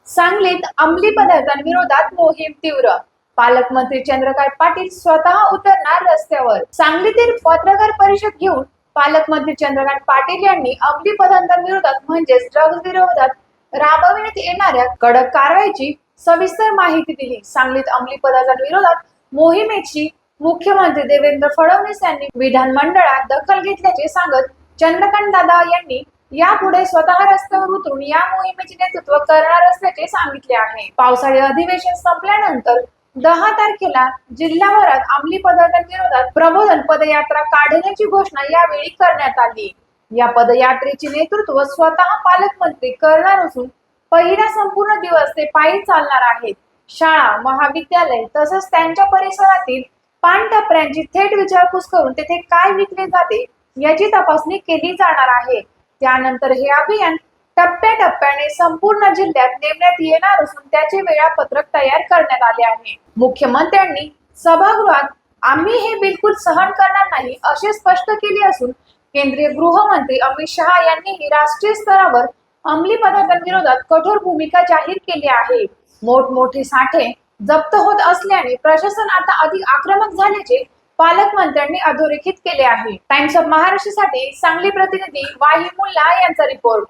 सांगलीत अंमली पदार्थांविरोधात मोहीम तीव्र. पालकमंत्री चंद्रकांत पाटील स्वतः उतरणार रस्त्यावर. सांगलीतील पत्रकार परिषद घेऊन पालकमंत्री चंद्रकांत पाटील यांनी अंमली पदार्थांविरोधात म्हणजेच ड्रग्ज विरोधात राबविण्यात येणाऱ्या कडक कारवाईची सविस्तर माहिती दिली. सांगलीत अंमली पदार्थांविरोधात मोहिमेची मुख्यमंत्री देवेंद्र फडणवीस यांनी विधानमंडळात दखल घेतल्याचे सांगत चंद्रकांत दादा यांनी यापुढे स्वतः रस्त्यावर उतरून या मोहिमेचे नेतृत्व करणार असल्याचे सांगितले आहे. पावसाळी अधिवेशन संपल्यानंतर 10 तारखेला जिल्हाभरात अंमली पदार्थांविरोधात प्रबोधन पदयात्रा काढण्याची घोषणा यावेळी करण्यात आली. या पदयात्रेचे नेतृत्व स्वतः पालकमंत्री करणार असून पहिला संपूर्ण दिवस ते पायी चालणार आहेत. शाळा, महाविद्यालय तसंच त्यांच्या परिसरातील पानटपऱ्यांची थेट विचारपूस करून तेथे काय विकले जाते याची तपासणी केली जाणार आहे. त्यानंतर हे अभियान टप्प्याटप्प्याने संपूर्ण जिल्ह्यात नेमण्यात येणार असून त्याचे वेळापत्रक तयार करण्यात आले आहे. मुख्यमंत्र्यांनी सभागृहात आम्ही हे बिलकुल सहन करणार नाही असे स्पष्ट केले असून केंद्रीय गृहमंत्री अमित शहा यांनीही राष्ट्रीय स्तरावर अंमली पदार्थांविरोधात कठोर भूमिका जाहीर केली आहे. मोठमोठे साठे जप्त होत असल्याने प्रशासन आता अधिक आक्रमक झाल्याचे पालकमंत्र्यांनी अधोरेखित केले आहे. टाइम्स ऑफ महाराष्ट्रासाठी सांगली प्रतिनिधी वाहिद मुल्ला यांचा रिपोर्ट.